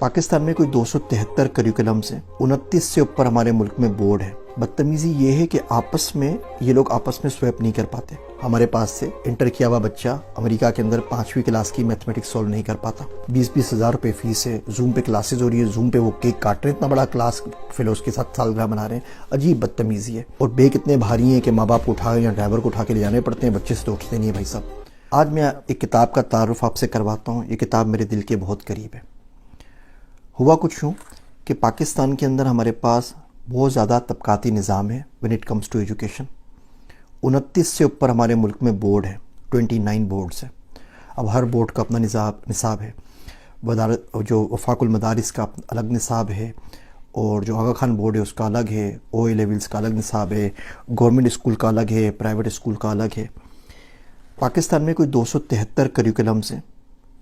पाकिस्तान में कोई 273 करिकुलम्स हैं, 29 से ऊपर हमारे मुल्क में बोर्ड है। बदतमीज़ी ये है कि ये लोग आपस में स्वैप नहीं कर पाते। हमारे पास से इंटर किया हुआ बच्चा अमेरिका के अंदर 5वीं क्लास की मैथमेटिक्स सॉल्व नहीं कर पाता। 20-20 हज़ार रुपये फीस है, जूम पे क्लासेज हो रही है, जूम पे वो केक काट रहे हैं, इतना बड़ा क्लास फेलोज के साथ सालगिरह मना रहे हैं। अजीब बदतमीज़ी है और बैग इतने भारी हैं कि माँ बाप को उठा या ड्राइवर को उठा के ले जाने पड़ते हैं, बच्चे से तो उठते नहीं है भाई साहब। आज मैं एक किताब का तारुफ आपसे करवाता हूँ। ये किताब मेरे दिल के बहुत करीब है। हुआ कुछ यूँ कि पाकिस्तान के अंदर हमारे पास बहुत ज़्यादा तबकाती निज़ाम है when it comes to education. 29 से ऊपर हमारे मुल्क में बोर्ड है, 29 बोर्ड्स हैं। अब हर बोर्ड का अपना निसाब है। जो वफाकुल मदारिस का अलग निसाब है और जो आगा खान बोर्ड है उसका अलग है, OA लेवल्स का अलग निसाब है, गवर्नमेंट स्कूल का अलग है, प्राइवेट स्कूल का अलग है। पाकिस्तान में कोई 273 करिकुलम्स हैं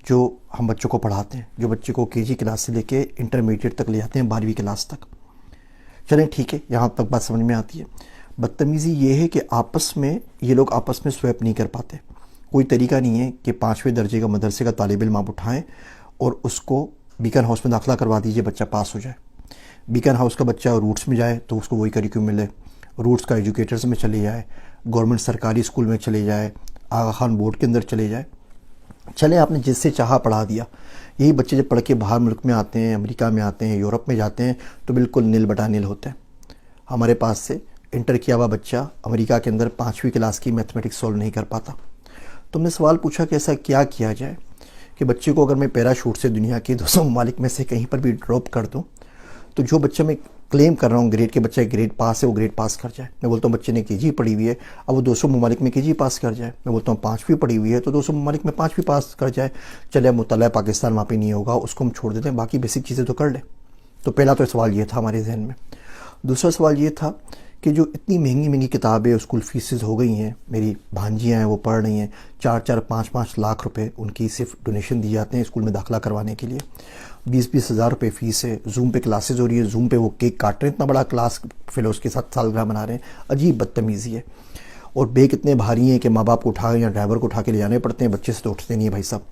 जो हम बच्चों को पढ़ाते हैं, जो बच्चे को KG क्लास से लेके इंटरमीडिएट तक ले जाते हैं, 12वीं क्लास तक। चलें ठीक है, यहाँ तक बात समझ में आती है। बदतमीज़ी ये है कि ये लोग आपस में स्वैप नहीं कर पाते। कोई तरीका नहीं है कि 5वें दर्जे का मदरसे का तालिब इल्म आप उठाएँ और उसको बीकन हाउस में दाखिला करवा दीजिए, बच्चा पास हो जाए। बीकन हाउस का बच्चा रूट्स में जाए तो उसको वही करिकुलम मिले, रूट्स का एजुकेटर्स में चले जाए, गवर्नमेंट सरकारी स्कूल में चले जाए, आगा खान बोर्ड के अंदर चले जाए। चले आपने जिससे चाहा पढ़ा दिया। यही बच्चे जब पढ़ के बाहर मुल्क में आते हैं, अमेरिका में आते हैं, यूरोप में जाते हैं तो बिल्कुल नील बटा नील होते हैं। हमारे पास से इंटर किया हुआ बच्चा अमेरिका के अंदर 5वीं क्लास की मैथमेटिक्स सॉल्व नहीं कर पाता। तो हमने सवाल पूछा कि ऐसा क्या किया जाए कि बच्चे को अगर मैं पैराशूट से दुनिया के 200 ममालिक में से कहीं पर भी ड्रॉप कर दूँ तो जो बच्चा मैं क्लेम कर रहा हूँ ग्रेड के बच्चा ग्रेड पास है, वो ग्रेड पास कर जाए। मैं बोलता हूँ बच्चे ने KG पढ़ी हुई है, अब वो 200 ममालिक में KG पास कर जाए। मैं बोलता हूँ 5वीं पढ़ी हुई है तो 200 ममालिक में 5वीं पास कर जाए। चले अब मुतल्ला पाकिस्तान वहाँ पे नहीं होगा, उसको हम छोड़ देते हैं, बाकी बेसिक चीज़ें तो कर ले। तो पहला तो सवाल ये था हमारे जहन में। दूसरा सवाल ये था कि जो इतनी महंगी महंगी किताबें स्कूल फीसेस हो गई हैं, मेरी भांजियाँ हैं वो पढ़ रही हैं, 4-4, 5-5 लाख रुपए उनकी सिर्फ डोनेशन दिए जाते हैं स्कूल में दाखिला करवाने के लिए। 20-20 हज़ार रुपये फ़ीस है, जूम पे क्लासेज हो रही है, जूम पे वो केक काट रहे हैं, इतना बड़ा क्लास फेलोज के साथ सालगिरह मना रहे हैं। अजीब बदतमीज़ी है और बैग इतने भारी हैं कि माँ बाप को उठा या ड्राइवर को उठा के ले जाने पड़ते हैं, बच्चे से तो उठते नहीं है भाई साहब।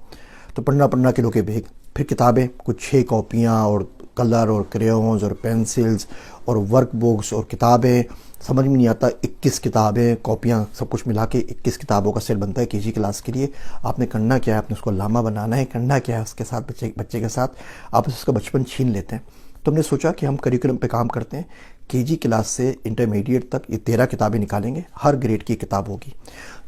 तो 15 किलो के बैग, फिर किताबें कुछ 6 कॉपियाँ और कलर और क्रेयॉन्स और पेंसिल्स और वर्क बुक्स और किताबें, समझ में नहीं आता। 21 किताबें, कॉपियाँ, सब कुछ मिला के 21 किताबों का सेट बनता है KG क्लास के लिए। आपने करना क्या है, आपने उसको लामा बनाना है, करना क्या है उसके साथ, बच्चे के साथ आप उसका बचपन छीन लेते हैं। तो हमने सोचा कि हम करिकुलम पे काम करते हैं। KG क्लास से इंटरमीडिएट तक ये 13 किताबें निकालेंगे, हर ग्रेड की किताब होगी।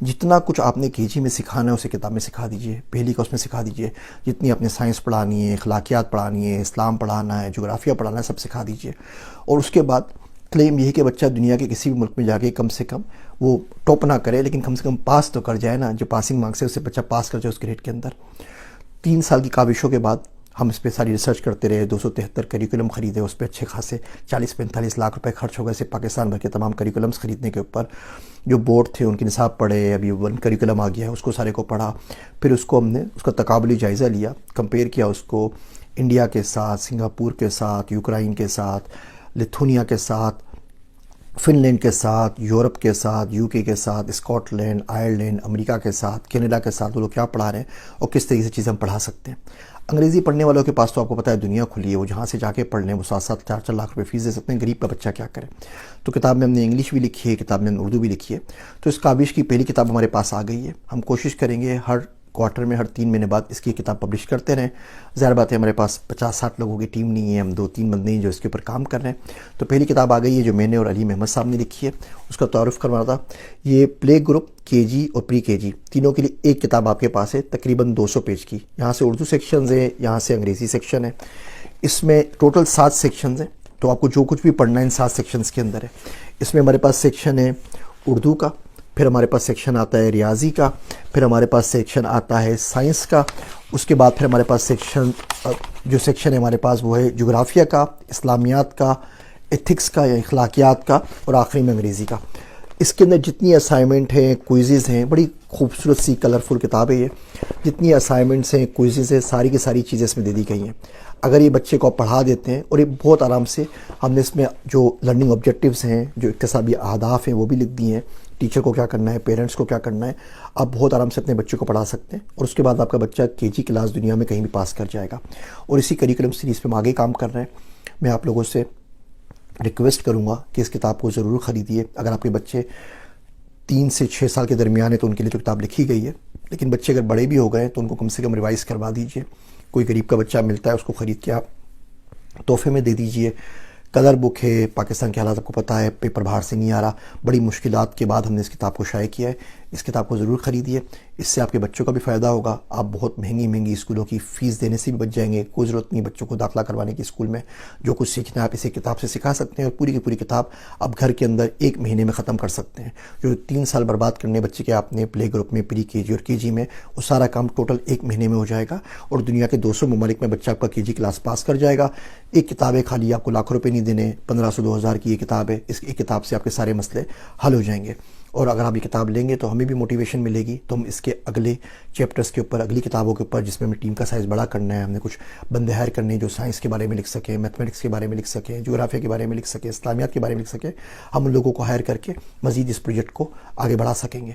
जितना कुछ आपने KG में सिखाना है उसे किताब में सिखा दीजिए, पहली का उसमें सिखा दीजिए। जितनी आपने साइंस पढ़ानी है, अखलाकियात पढ़ानी है, इस्लाम पढ़ाना है, जोग्राफिया पढ़ाना है, सब सिखा दीजिए। और उसके बाद क्लेम यही कि बच्चा दुनिया के किसी भी मुल्क में जाके कम से कम वो टॉप ना करे लेकिन कम से कम पास तो कर जाए ना। जो पासिंग मार्क्स है उससे बच्चा पास कर जाए उस ग्रेड के अंदर। 3 साल की काविशों के बाद हम इस पर सारी रिसर्च करते रहे, 273 करिकुलम ख़रीदे, उस पर अच्छे खासे 40-45 लाख रुपए खर्च हो गए सिर्फ पाकिस्तान भर के तमाम करिकुलम्स ख़रीदने के ऊपर। जो बोर्ड थे उनके निसाब पढ़े, अभी 1 करिकुलम आ गया है उसको सारे को पढ़ा। फिर उसको हमने उसका तकाबली जायज़ा लिया, कंपेयर किया उसको इंडिया के साथ, सिंगापुर के साथ, यूक्रेन के साथ, लिथुनिया के साथ, फिनलैंड के साथ, यूरोप के साथ, UK के साथ, स्कॉटलैंड, आयरलैंड, अमेरिका के साथ, कनाडा के साथ, वो लोग क्या पढ़ा रहे हैं और किस तरीके से चीज़ें हम पढ़ा सकते हैं। अंग्रेज़ी पढ़ने वालों के पास तो आपको पता है दुनिया खुली है, वो जहाँ से जाके पढ़ लें, वो 7-7, 4-4 लाख रुपए फीस दे सकते हैं। गरीब का बच्चा क्या करे। तो किताब में हमने इंग्लिश भी लिखी है, किताब में हमने उर्दू भी लिखी है। तो इस काबिश की पहली किताब हमारे पास आ गई है। हम कोशिश करेंगे हर क्वार्टर में, हर 3 महीने बाद इसकी किताब पब्लिश करते रहें। ज़ाहिर बात है हमारे पास 50-60 लोगों की टीम नहीं है, हम 2-3 बंदे हैं जो इसके ऊपर काम कर रहे हैं। तो पहली किताब आ गई है जो मैंने और अली महमद साहब ने लिखी है, उसका तारुफ करवाना था। ये प्ले ग्रुप, KG और प्री KG तीनों के लिए एक किताब आपके पास है, तकरीबन 200 पेज की। यहाँ से उर्दू सेक्शन है, यहाँ से अंग्रेज़ी सेक्शन है। इसमें टोटल 7 सेक्शन हैं, तो आपको जो कुछ भी पढ़ना है इन 7 सेक्शंस के अंदर है। इसमें हमारे पास सेक्शन है उर्दू का, फिर हमारे पास सेक्शन आता है रियाजी का, फिर हमारे पास सेक्शन आता है साइंस का, उसके बाद फिर हमारे पास जो सेक्शन है हमारे पास वो है जोग्राफिया का, इस्लामियात का, एथिक्स का या अखलाकियात का, और आखिरी में अंग्रेज़ी का। इसके अंदर जितनी असाइनमेंट हैं, क्विज़ेज़ हैं, बड़ी खूबसूरत सी कलरफुल किताब है ये। जितनी असाइनमेंट्स हैं, क्विज़ेज़ हैं, सारी की सारी चीज़ें इसमें दे दी गई हैं। اگر یہ بچے کو آپ پڑھا دیتے ہیں، اور یہ بہت آرام سے ہم نے اس میں جو لرننگ آبجیکٹیوز ہیں، جو اقتصادی اہداف ہیں وہ بھی لکھ دیے ہیں، ٹیچر کو کیا کرنا ہے، پیرنٹس کو کیا کرنا ہے، آپ بہت آرام سے اپنے بچے کو پڑھا سکتے ہیں، اور اس کے بعد آپ کا بچہ KG کلاس دنیا میں کہیں بھی پاس کر جائے گا۔ اور اسی کریکولم سیریز پہ ہم آگے کام کر رہے ہیں۔ میں آپ لوگوں سے ریکویسٹ کروں گا کہ اس کتاب کو ضرور خریدیے۔ اگر آپ کے بچے 3 سے 6 سال کے درمیان ہے تو ان کے لیے تو کتاب لکھی گئی ہے، لیکن بچے اگر بڑے بھی ہو گئے تو ان کو کم سے کم ریوائز کروا دیجئے۔ کوئی غریب کا بچہ ملتا ہے اس کو خرید کے آپ تحفے میں دے دیجئے۔ کلر بک ہے، پاکستان کے حالات آپ کو پتہ ہے، پیپر باہر سے نہیں آ رہا، بڑی مشکلات کے بعد ہم نے اس کتاب کو شائع کیا ہے۔ اس کتاب کو ضرور خریدیے، اس سے آپ کے بچوں کا بھی فائدہ ہوگا۔ آپ بہت مہنگی اسکولوں کی فیس دینے سے بھی بچ جائیں گے۔ کوئی ضرورت نہیں بچوں کو داخلہ کروانے کی اسکول میں، جو کچھ سیکھنا ہے آپ اسے کتاب سے سکھا سکتے ہیں، اور پوری کی پوری کتاب آپ گھر کے اندر 1 مہینے میں ختم کر سکتے ہیں۔ جو 3 سال برباد کرنے بچے کے آپ نے پلے گروپ میں، پری KG اور KG میں، وہ سارا کام ٹوٹل 1 مہینے میں ہو جائے گا، اور دنیا کے 200 ممالک میں بچہ آپ کا KG کلاس پاس کر جائے گا۔ ایک کتاب ہے، خالی آپ کو لاکھوں روپے نہیں دینے، 1500 2000 کی یہ کتاب ہے۔ اس ایک کتاب سے آپ کے سارے مسئلے حل ہو جائیں گے، اور اگر آپ یہ کتاب لیں گے تو ہمیں بھی موٹیویشن ملے گی، تو ہم اس کے اگلے چیپٹرز کے اوپر، اگلی کتابوں کے اوپر، جس میں ہمیں ٹیم کا سائز بڑا کرنا ہے، ہم نے کچھ بندے ہائر کرنے ہیں جو سائنس کے بارے میں لکھ سکیں، میتھمیٹکس کے بارے میں لکھ سکیں، جغرافیہ کے بارے میں لکھ سکیں، اسلامیات کے بارے میں لکھ سکیں، ہم ان لوگوں کو ہائر کر کے مزید اس پروجیکٹ کو آگے بڑھا سکیں گے۔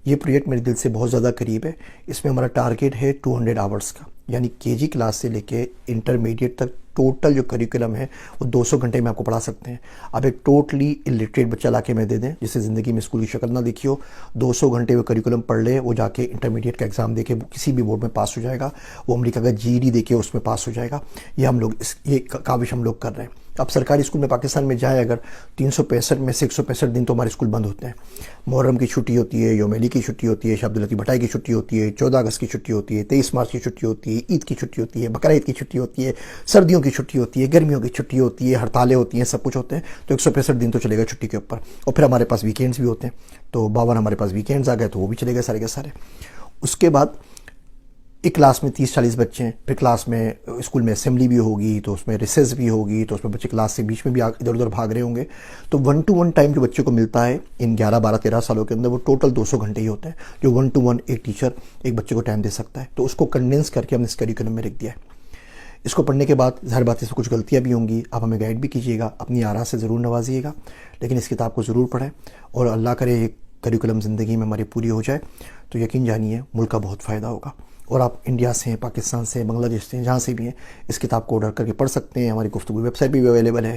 یہ پروجیکٹ میرے دل سے بہت زیادہ قریب ہے۔ اس میں ہمارا ٹارگیٹ ہے 200 آورس کا، یعنی KG کلاس سے لے کے انٹرمیڈیٹ تک ٹوٹل جو کریکولم ہے وہ 200 گھنٹے میں آپ کو پڑھا سکتے ہیں۔ اب ایک ٹوٹلی الٹریٹ بچہ لا کے میں دے دیں، جسے زندگی میں اسکول کی شکل نہ دیکھی ہو، 200 گھنٹے وہ کریکولم پڑھ لے، وہ جا کے انٹرمیڈیٹ کا ایگزام دے کے کسی بھی بورڈ میں پاس ہو جائے گا، وہ امریکہ کا GED دے کے اس میں پاس ہو جائے گا۔ یہ ہم لوگ یہ کاوش ہم لوگ کر رہے ہیں۔ اب سرکاری اسکول میں پاکستان میں جائیں اگر، 365 میں سے 165 دن تو ہمارے اسکول بند ہوتے ہیں۔ محرم کی چھٹی ہوتی ہے، یوم علی کی چھٹی ہوتی ہے، شاہ عبداللطیف بھٹائی کی چھٹی ہوتی ہے، 14 اگست کی چھٹی ہوتی ہے، 23 مارچ کی چھٹی ہوتی ہے، عید کی چھٹی ہوتی ہے، بقرعید کی چھٹی ہوتی ہے، سردیوں کی چھٹی ہوتی ہے، گرمیوں کی چھٹی ہوتی ہے، ہڑتالیں ہوتی ہیں، سب کچھ ہوتے ہیں، تو 165 دن تو چلے گا چھٹی کے اوپر۔ اور پھر ہمارے پاس ویکینڈز بھی ہوتے ہیں، تو 52 ہمارے پاس ویکینڈز آ گئے، تو وہ بھی چلے گئے سارے کے سارے۔ اس کے بعد ایک کلاس میں 30-40 بچے ہیں، پھر کلاس میں اسکول میں اسمبلی بھی ہوگی، تو اس میں ریسیس بھی ہوگی، تو اس میں بچے کلاس سے بیچ میں بھی ادھر ادھر بھاگ رہے ہوں گے، تو 1 to 1 ٹائم جو بچے کو ملتا ہے ان 11 12 13 سالوں کے اندر، وہ ٹوٹل 200 گھنٹے ہی ہوتا ہے، جو 1 to 1 ایک ٹیچر ایک بچے کو ٹائم دے سکتا ہے۔ تو اس کو کنڈینس کر کے ہم نے اس کریکولم میں لکھ دیا ہے۔ اس کو پڑھنے کے بعد ظاہر بات ہے اس میں کچھ غلطیاں بھی ہوں گی، آپ ہمیں گائیڈ بھی کیجیے گا، اپنی آراء سے ضرور نوازیے گا، لیکن اس کتاب کو ضرور پڑھیں، اور اللہ کرے یہ کریکولم زندگی میں ہماری پوری ہو جائے تو یقین جانیے ملک کا بہت فائدہ ہوگا۔ اور آپ انڈیا سے ہیں، پاکستان سے، بنگلہ دیش سے، جہاں سے بھی ہیں، اس کتاب کو آرڈر کر کے پڑھ سکتے ہیں۔ ہماری گفتگو ویب سائٹ بھی اویلیبل ہے،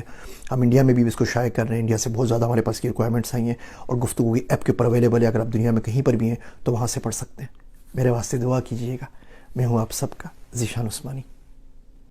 ہم انڈیا میں بھی اس کو شائع کر رہے ہیں، انڈیا سے بہت زیادہ ہمارے پاس کی ریکوائرمنٹس آئی ہیں، اور گفتگو کی ایپ کے اوپر اویلیبل ہے، اگر آپ دنیا میں کہیں پر بھی ہیں تو وہاں سے پڑھ سکتے ہیں۔ میرے واسطے دعا کیجیے گا۔ میں ہوں آپ سب کا ذیشان عثمانی۔